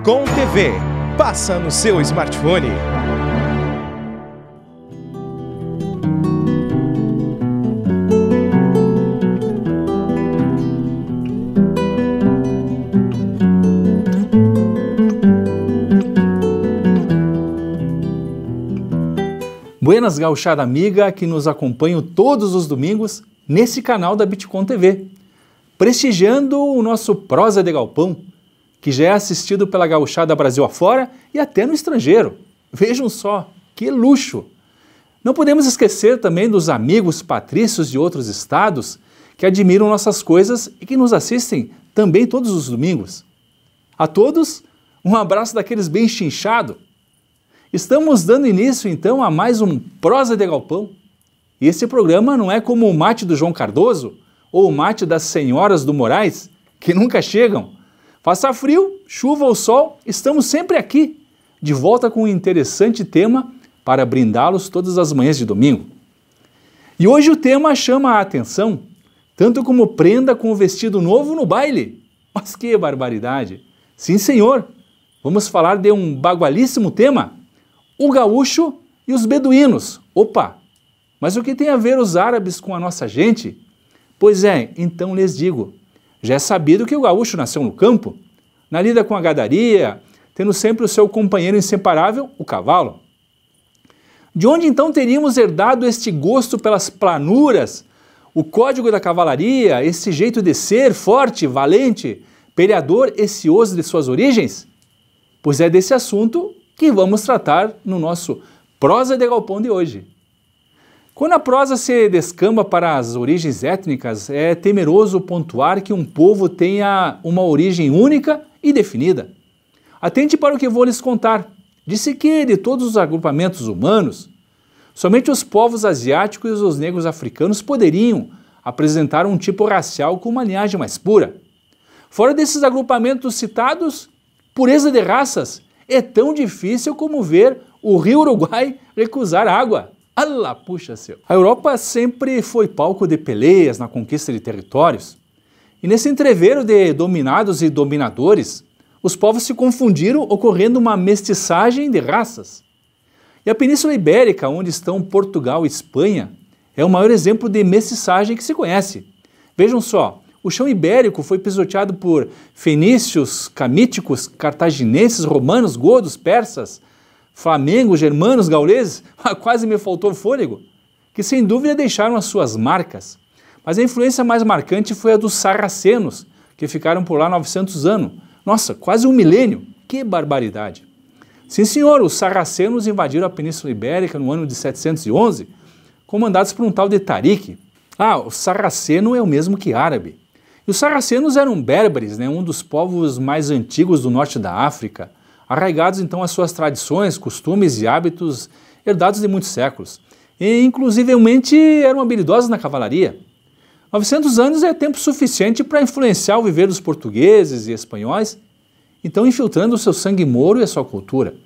Bitcom TV. Passa no seu smartphone. Buenas, gauchada amiga que nos acompanham todos os domingos nesse canal da Bitcom TV, prestigiando o nosso Prosa de Galpão, que já é assistido pela gauchada Brasil afora e até no estrangeiro. Vejam só, que luxo! Não podemos esquecer também dos amigos patrícios de outros estados que admiram nossas coisas e que nos assistem também todos os domingos. A todos, um abraço daqueles bem chinchado. Estamos dando início então a mais um Prosa de Galpão. E esse programa não é como o mate do João Cardoso ou o mate das senhoras do Moraes, que nunca chegam. Faça frio, chuva ou sol, estamos sempre aqui, de volta com um interessante tema para brindá-los todas as manhãs de domingo. E hoje o tema chama a atenção, tanto como prenda com o vestido novo no baile. Mas que barbaridade! Sim, senhor, vamos falar de um bagualíssimo tema, o gaúcho e os beduínos. Opa! Mas o que tem a ver os árabes com a nossa gente? Pois é, então lhes digo, já é sabido que o gaúcho nasceu no campo, na lida com a gadaria, tendo sempre o seu companheiro inseparável, o cavalo. De onde então teríamos herdado este gosto pelas planuras, o código da cavalaria, esse jeito de ser forte, valente, peleador e cioso de suas origens? Pois é desse assunto que vamos tratar no nosso Prosa de Galpão de hoje. Quando a prosa se descamba para as origens étnicas, é temeroso pontuar que um povo tenha uma origem única e definida. Atente para o que vou lhes contar. Disse que, de todos os agrupamentos humanos, somente os povos asiáticos e os negros africanos poderiam apresentar um tipo racial com uma linhagem mais pura. Fora desses agrupamentos citados, pureza de raças é tão difícil como ver o rio Uruguai recusar água. Alá, puxa seu! A Europa sempre foi palco de peleias na conquista de territórios. E nesse entreveiro de dominados e dominadores, os povos se confundiram, ocorrendo uma mestiçagem de raças. E a Península Ibérica, onde estão Portugal e Espanha, é o maior exemplo de mestiçagem que se conhece. Vejam só, o chão ibérico foi pisoteado por fenícios, camíticos, cartaginenses, romanos, godos, persas, flamengos, germanos, gauleses, quase me faltou o fôlego, que sem dúvida deixaram as suas marcas. Mas a influência mais marcante foi a dos sarracenos, que ficaram por lá 900 anos. Nossa, quase um milênio! Que barbaridade! Sim, senhor, os sarracenos invadiram a Península Ibérica no ano de 711, comandados por um tal de Tariq. O sarraceno é o mesmo que árabe. E os sarracenos eram berberes, um dos povos mais antigos do norte da África, arraigados então às suas tradições, costumes e hábitos herdados de muitos séculos. E inclusivemente eram habilidosos na cavalaria. 900 anos é tempo suficiente para influenciar o viver dos portugueses e espanhóis, então infiltrando o seu sangue mouro e a sua cultura.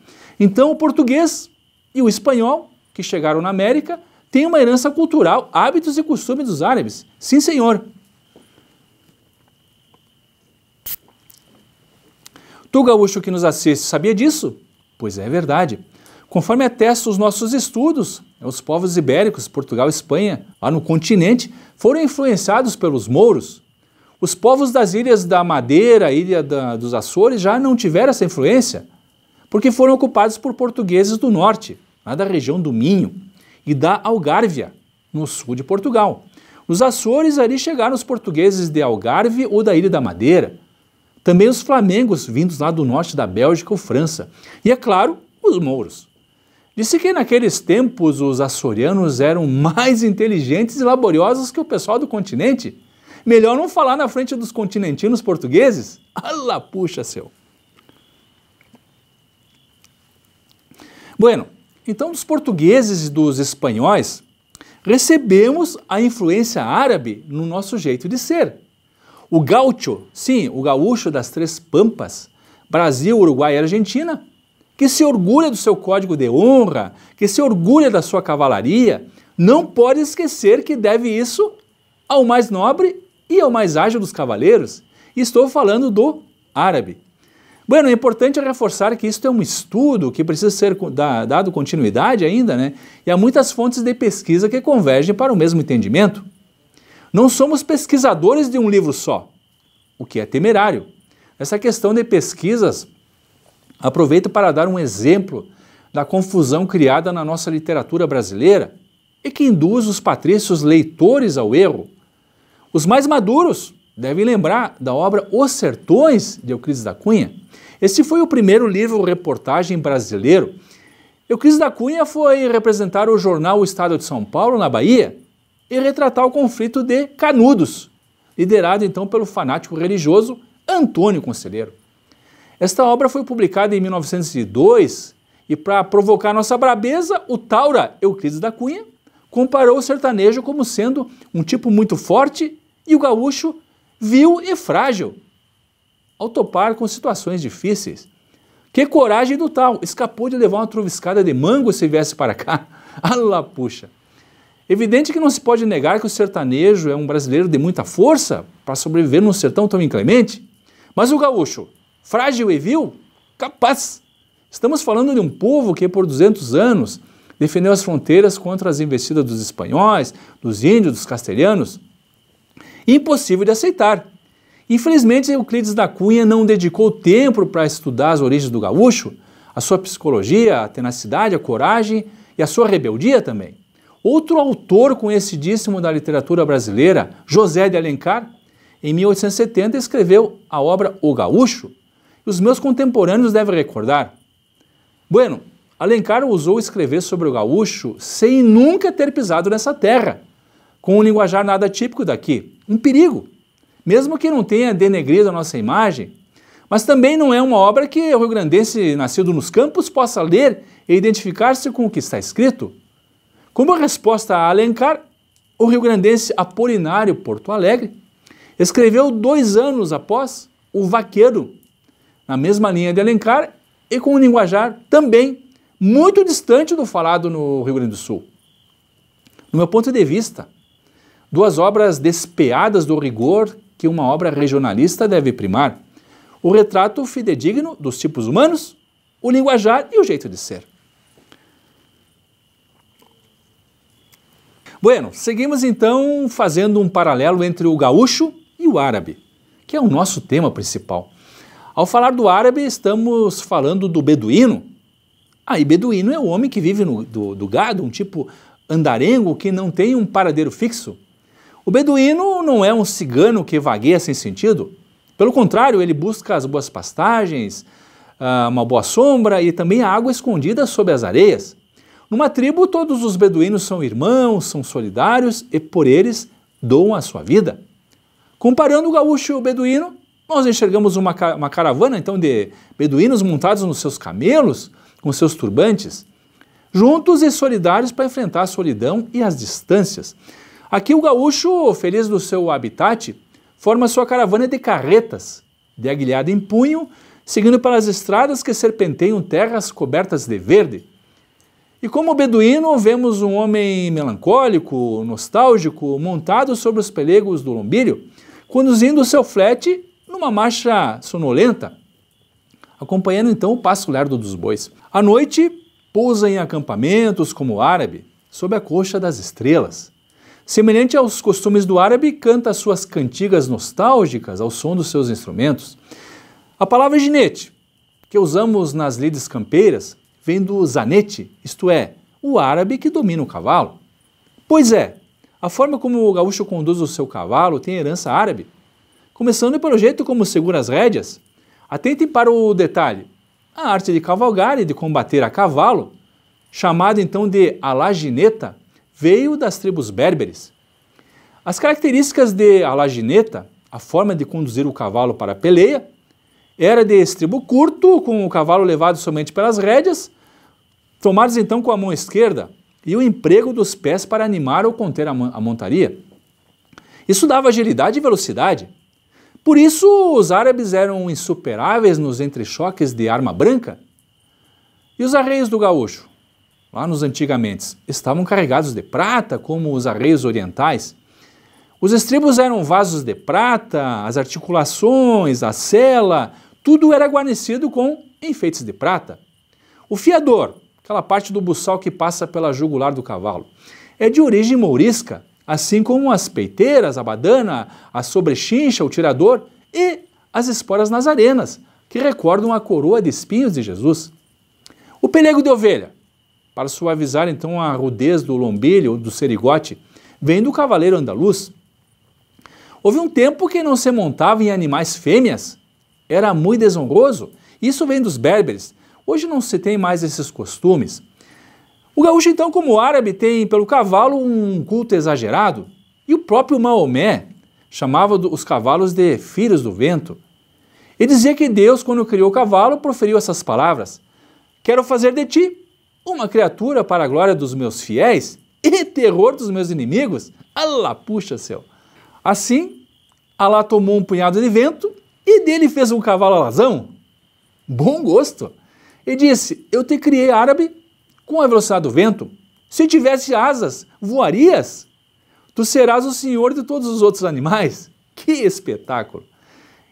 Então o português e o espanhol, que chegaram na América, têm uma herança cultural, hábitos e costumes dos árabes. Sim, senhor. Tu, gaúcho que nos assiste, sabia disso? Pois é verdade. Conforme atestam os nossos estudos, os povos ibéricos, Portugal e Espanha, lá no continente, foram influenciados pelos mouros. Os povos das ilhas da Madeira, dos Açores, já não tiveram essa influência, porque foram ocupados por portugueses do norte, lá da região do Minho, e da Algárvia, no sul de Portugal. Nos Açores, ali chegaram os portugueses de Algarve ou da Ilha da Madeira. Também os flamengos, vindos lá do norte da Bélgica ou França. E, é claro, os mouros. Disse que naqueles tempos os açorianos eram mais inteligentes e laboriosos que o pessoal do continente. Melhor não falar na frente dos continentinos portugueses. Alá, puxa seu! Bueno, então dos portugueses e dos espanhóis, recebemos a influência árabe no nosso jeito de ser. O gaúcho, sim, o gaúcho das Três Pampas, Brasil, Uruguai e Argentina, que se orgulha do seu código de honra, que se orgulha da sua cavalaria, não pode esquecer que deve isso ao mais nobre e ao mais ágil dos cavaleiros. E estou falando do árabe. Bueno, é importante reforçar que isso é um estudo que precisa ser dado continuidade ainda, né? E há muitas fontes de pesquisa que convergem para o mesmo entendimento. Não somos pesquisadores de um livro só, o que é temerário. Essa questão de pesquisas, aproveito para dar um exemplo da confusão criada na nossa literatura brasileira e que induz os patrícios leitores ao erro. Os mais maduros devem lembrar da obra Os Sertões, de Euclides da Cunha. Este foi o primeiro livro-reportagem brasileiro. Euclides da Cunha foi representar o jornal O Estado de São Paulo, na Bahia, e retratar o conflito de Canudos, liderado então pelo fanático religioso Antônio Conselheiro. Esta obra foi publicada em 1902 e, para provocar nossa brabeza, o taura Euclides da Cunha comparou o sertanejo como sendo um tipo muito forte e o gaúcho vil e frágil, ao topar com situações difíceis. Que coragem do tal! Escapou de levar uma troviscada de mango se viesse para cá. Alá, puxa! Evidente que não se pode negar que o sertanejo é um brasileiro de muita força para sobreviver num sertão tão inclemente. Mas o gaúcho, frágil e vil? Capaz! Estamos falando de um povo que por 200 anos defendeu as fronteiras contra as investidas dos espanhóis, dos índios, dos castelhanos. Impossível de aceitar. Infelizmente, Euclides da Cunha não dedicou tempo para estudar as origens do gaúcho, a sua psicologia, a tenacidade, a coragem e a sua rebeldia também. Outro autor conhecidíssimo da literatura brasileira, José de Alencar, em 1870 escreveu a obra O Gaúcho, e os meus contemporâneos devem recordar. Bueno, Alencar ousou escrever sobre o gaúcho sem nunca ter pisado nessa terra, com um linguajar nada típico daqui, um perigo. Mesmo que não tenha denegrido a nossa imagem, mas também não é uma obra que o rio-grandense nascido nos campos possa ler e identificar-se com o que está escrito. Como resposta a Alencar, o rio-grandense Apolinário Porto Alegre escreveu 2 anos após O Vaqueiro, na mesma linha de Alencar e com um linguajar também muito distante do falado no Rio Grande do Sul. No meu ponto de vista, 2 obras despeadas do rigor que uma obra regionalista deve primar: o retrato fidedigno dos tipos humanos, o linguajar e o jeito de ser. Bueno, seguimos então fazendo um paralelo entre o gaúcho e o árabe, que é o nosso tema principal. Ao falar do árabe, estamos falando do beduíno. E beduíno é o homem que vive do gado, um tipo andarengo que não tem um paradeiro fixo. O beduíno não é um cigano que vagueia sem sentido. Pelo contrário, ele busca as boas pastagens, uma boa sombra e também a água escondida sob as areias. Numa tribo, todos os beduínos são irmãos, são solidários e por eles doam a sua vida. Comparando o gaúcho e o beduíno, nós enxergamos uma caravana então de beduínos montados nos seus camelos, com seus turbantes, juntos e solidários para enfrentar a solidão e as distâncias. Aqui o gaúcho, feliz do seu habitat, forma sua caravana de carretas, de aguilhada em punho, seguindo pelas estradas que serpenteiam terras cobertas de verde. E como beduíno, vemos um homem melancólico, nostálgico, montado sobre os pelegos do lombírio, conduzindo o seu flete numa marcha sonolenta, acompanhando então o passo lerdo dos bois. À noite, pousa em acampamentos como o árabe, sob a coxa das estrelas. Semelhante aos costumes do árabe, canta suas cantigas nostálgicas ao som dos seus instrumentos. A palavra ginete, que usamos nas lides campeiras, vem do zanete, isto é, o árabe que domina o cavalo. Pois é, a forma como o gaúcho conduz o seu cavalo tem herança árabe. Começando pelo jeito como segura as rédeas. Atentem para o detalhe. A arte de cavalgar e de combater a cavalo, chamada então de alagineta, veio das tribos berberes. As características de alagineta, a forma de conduzir o cavalo para a peleia, era de estribo curto, com o cavalo levado somente pelas rédeas, tomados então com a mão esquerda, e o emprego dos pés para animar ou conter a montaria. Isso dava agilidade e velocidade. Por isso, os árabes eram insuperáveis nos entrechoques de arma branca. E os arreios do gaúcho? Lá nos antigamente, estavam carregados de prata, como os arreios orientais. Os estribos eram vasos de prata, as articulações, a sela, tudo era guarnecido com enfeites de prata. O fiador, aquela parte do buçal que passa pela jugular do cavalo, é de origem mourisca, assim como as peiteiras, a badana, a sobrechincha, o tirador e as esporas nazarenas, que recordam a coroa de espinhos de Jesus. O pelego de ovelha, para suavizar então a rudez do lombilho, do serigote, vem do cavaleiro andaluz. Houve um tempo que não se montava em animais fêmeas, era muito desonroso. Isso vem dos berberes. Hoje não se tem mais esses costumes. O gaúcho, então, como o árabe, tem pelo cavalo um culto exagerado. E o próprio Maomé chamava os cavalos de filhos do vento. E dizia que Deus, quando criou o cavalo, proferiu essas palavras: quero fazer de ti uma criatura para a glória dos meus fiéis e terror dos meus inimigos. Alá, puxa céu! Assim, Alá tomou um punhado de vento e dele fez um cavalo alazão. Bom gosto! E disse: eu te criei, árabe, com a velocidade do vento. Se tivesse asas, voarias. Tu serás o senhor de todos os outros animais. Que espetáculo!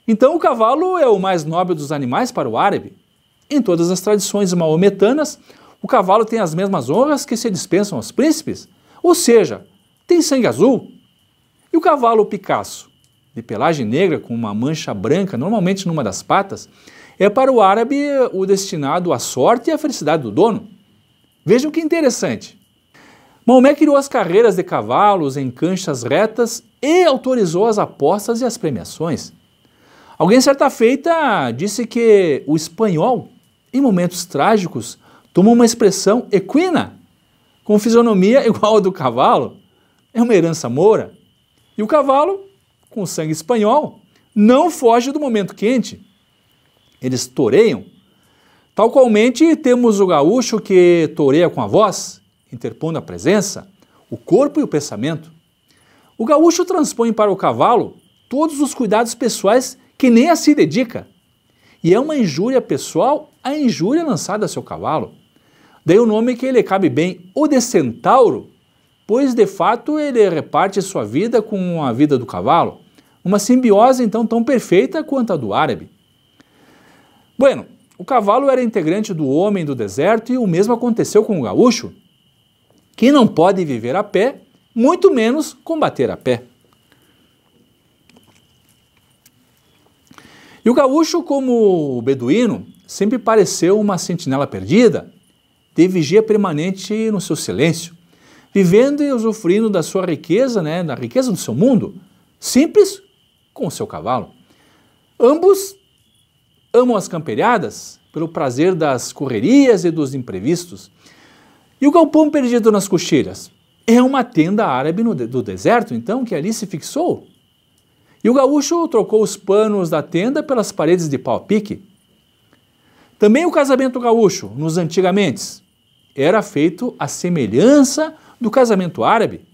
Então o cavalo é o mais nobre dos animais para o árabe. Em todas as tradições maometanas, o cavalo tem as mesmas honras que se dispensam aos príncipes, ou seja, tem sangue azul. E o cavalo Picasso, de pelagem negra com uma mancha branca, normalmente numa das patas, é para o árabe o destinado à sorte e à felicidade do dono. Vejam que interessante. Maomé criou as carreiras de cavalos em canchas retas e autorizou as apostas e as premiações. Alguém certa feita disse que o espanhol, em momentos trágicos, toma uma expressão equina, com fisionomia igual a do cavalo. É uma herança moura. E o cavalo, com sangue espanhol, não foge do momento quente. Eles toureiam. Tal qualmente temos o gaúcho que toureia com a voz, interpondo a presença, o corpo e o pensamento. O gaúcho transpõe para o cavalo todos os cuidados pessoais que nem a si dedica. E é uma injúria pessoal a injúria lançada a seu cavalo. Daí o nome que ele cabe bem, o de centauro, pois de fato ele reparte sua vida com a vida do cavalo, uma simbiose então tão perfeita quanto a do árabe. Bueno, o cavalo era integrante do homem do deserto e o mesmo aconteceu com o gaúcho, que não pode viver a pé, muito menos combater a pé. E o gaúcho, como o beduíno, sempre pareceu uma sentinela perdida, de vigia permanente no seu silêncio, vivendo e usufruindo da sua riqueza, da riqueza do seu mundo, simples com o seu cavalo. Ambos amam as camperiadas pelo prazer das correrias e dos imprevistos. E o galpão perdido nas coxilhas é uma tenda árabe do deserto, então, que ali se fixou. E o gaúcho trocou os panos da tenda pelas paredes de pau a pique. Também o casamento gaúcho, nos antigamente, era feito à semelhança do casamento árabe.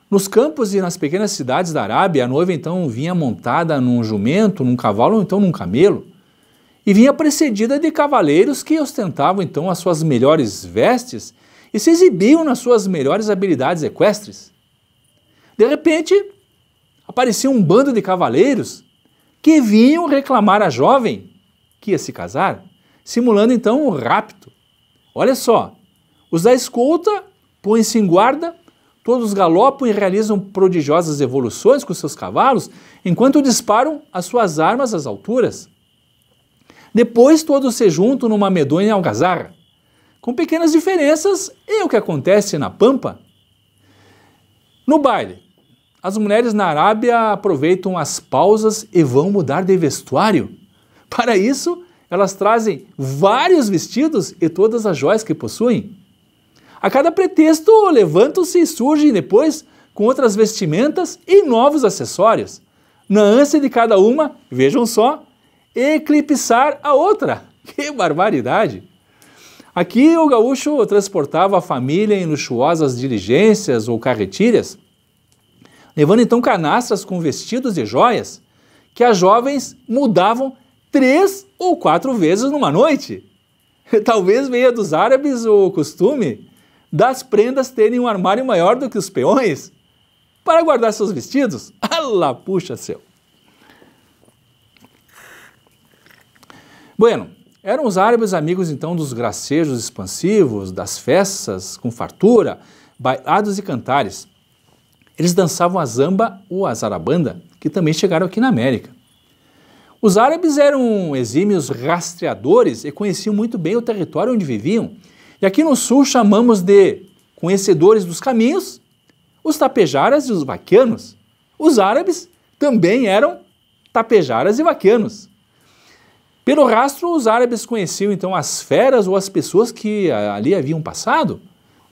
Nos campos e nas pequenas cidades da Arábia, a noiva então vinha montada num jumento, num cavalo ou então num camelo, e vinha precedida de cavaleiros que ostentavam então as suas melhores vestes e se exibiam nas suas melhores habilidades equestres. De repente, aparecia um bando de cavaleiros que vinham reclamar a jovem que ia se casar, simulando então um rapto. Olha só, os da escolta põem-se em guarda, todos galopam e realizam prodigiosas evoluções com seus cavalos, enquanto disparam as suas armas às alturas. Depois todos se juntam numa medonha algazarra. Com pequenas diferenças, é o que acontece na Pampa. No baile, as mulheres na Arábia aproveitam as pausas e vão mudar de vestuário. Para isso, elas trazem vários vestidos e todas as joias que possuem. A cada pretexto, levantam-se e surgem depois com outras vestimentas e novos acessórios, na ânsia de cada uma, vejam só, eclipsar a outra. Que barbaridade! Aqui o gaúcho transportava a família em luxuosas diligências ou carretilhas, levando então canastras com vestidos e joias, que as jovens mudavam 3 ou 4 vezes numa noite. Talvez venha dos árabes o costume das prendas terem um armário maior do que os peões para guardar seus vestidos. Alá, puxa céu! Bueno, eram os árabes amigos então dos gracejos expansivos, das festas com fartura, bailados e cantares. Eles dançavam a zamba ou a zarabanda, que também chegaram aqui na América. Os árabes eram exímios rastreadores e conheciam muito bem o território onde viviam. E aqui no sul chamamos de conhecedores dos caminhos os tapejaras e os vaquianos. Os árabes também eram tapejaras e vaquianos. Pelo rastro, os árabes conheciam então as feras ou as pessoas que ali haviam passado.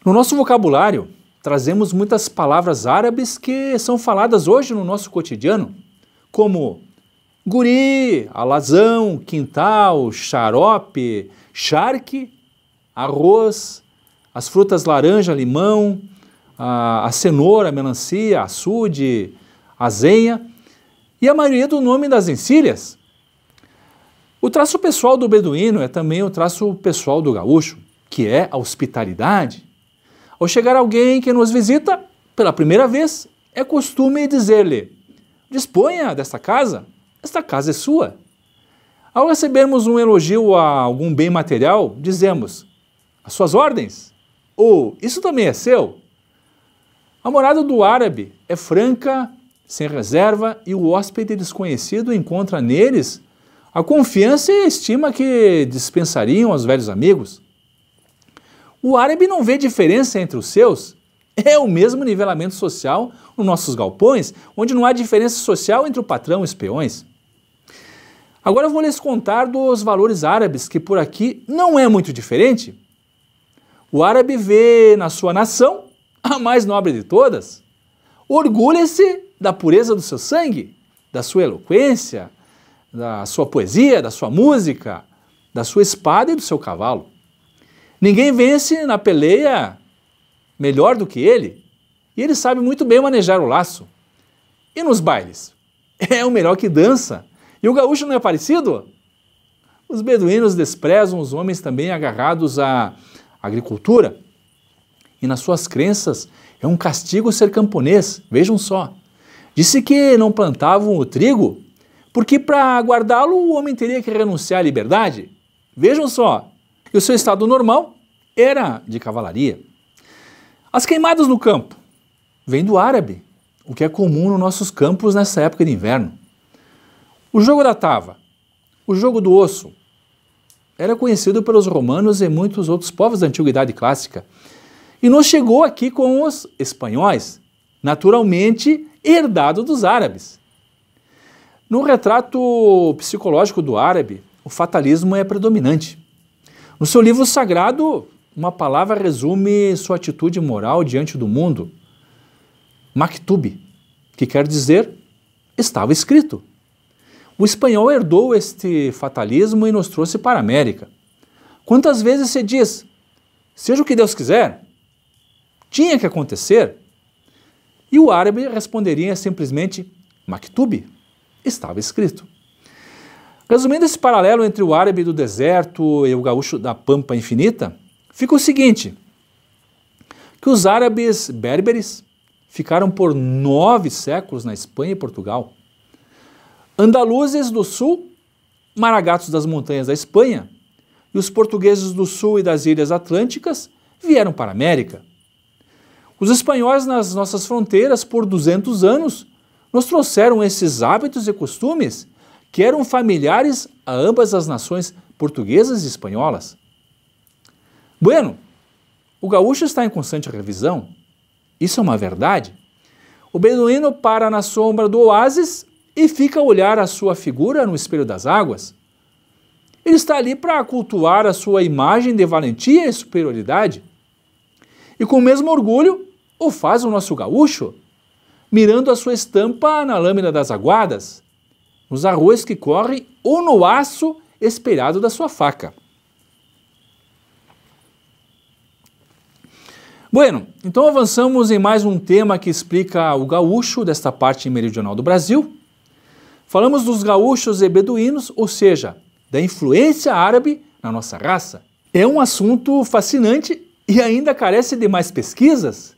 No nosso vocabulário, trazemos muitas palavras árabes que são faladas hoje no nosso cotidiano, como guri, alazão, quintal, xarope, charque, arroz, as frutas laranja, limão, a cenoura, a melancia, açude, azenha e a maioria do nome das encilhas. O traço pessoal do beduíno é também o traço pessoal do gaúcho, que é a hospitalidade. Ao chegar alguém que nos visita pela primeira vez, é costume dizer-lhe: disponha desta casa, esta casa é sua. Ao recebermos um elogio a algum bem material, dizemos: as suas ordens, ou isso também é seu. A morada do árabe é franca, sem reserva, e o hóspede desconhecido encontra neles a confiança e a estima que dispensariam aos velhos amigos. O árabe não vê diferença entre os seus. É o mesmo nivelamento social nos nossos galpões, onde não há diferença social entre o patrão e os peões. Agora eu vou lhes contar dos valores árabes, que por aqui não é muito diferente. O árabe vê na sua nação a mais nobre de todas. Orgulha-se da pureza do seu sangue, da sua eloquência, da sua poesia, da sua música, da sua espada e do seu cavalo. Ninguém vence na peleia melhor do que ele, e ele sabe muito bem manejar o laço. E nos bailes? É o melhor que dança. E o gaúcho não é parecido? Os beduínos desprezam os homens também agarrados à agricultura. E nas suas crenças é um castigo ser camponês. Vejam só. Disse que não plantavam o trigo porque para guardá-lo o homem teria que renunciar à liberdade. Vejam só. E o seu estado normal era de cavalaria. As queimadas no campo vêm do árabe, o que é comum nos nossos campos nessa época de inverno. O jogo da tava, o jogo do osso, era conhecido pelos romanos e muitos outros povos da antiguidade clássica. E nos chegou aqui com os espanhóis, naturalmente herdado dos árabes. No retrato psicológico do árabe, o fatalismo é predominante. No seu livro sagrado, uma palavra resume sua atitude moral diante do mundo. Maktub, que quer dizer, estava escrito. O espanhol herdou este fatalismo e nos trouxe para a América. Quantas vezes se diz, seja o que Deus quiser, tinha que acontecer? E o árabe responderia simplesmente, Maktub, estava escrito. Resumindo esse paralelo entre o árabe do deserto e o gaúcho da pampa infinita, fica o seguinte, que os árabes berberes ficaram por 9 séculos na Espanha e Portugal. Andaluzes do sul, maragatos das montanhas da Espanha, e os portugueses do sul e das ilhas atlânticas vieram para a América. Os espanhóis nas nossas fronteiras por 200 anos nos trouxeram esses hábitos e costumes que eram familiares a ambas as nações portuguesas e espanholas. Bueno, o gaúcho está em constante revisão. Isso é uma verdade. O beduíno para na sombra do oásis e fica a olhar a sua figura no espelho das águas. Ele está ali para cultuar a sua imagem de valentia e superioridade. E com o mesmo orgulho o faz o nosso gaúcho, mirando a sua estampa na lâmina das aguadas, nos arroios que correm ou no aço espelhado da sua faca. Bueno, então avançamos em mais um tema que explica o gaúcho desta parte meridional do Brasil. Falamos dos gaúchos e beduínos, ou seja, da influência árabe na nossa raça. É um assunto fascinante e ainda carece de mais pesquisas,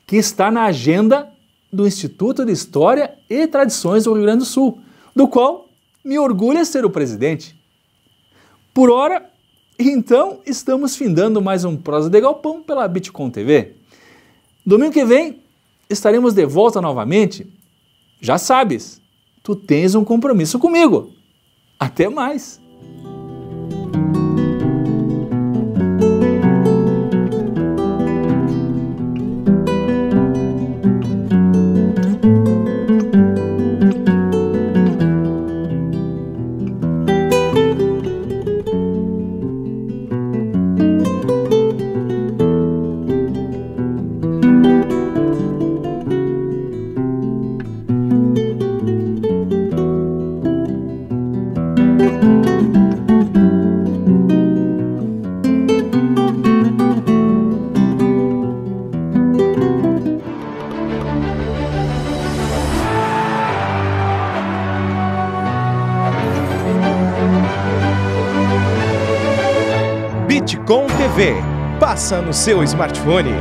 que está na agenda do Instituto de História e Tradições do Rio Grande do Sul, do qual me orgulha ser o presidente. Por hora, então, estamos findando mais um Prosa de Galpão pela Bitcom TV. Domingo que vem, estaremos de volta novamente. Já sabes, tu tens um compromisso comigo. Até mais! Bitcom TV, passa no seu smartphone.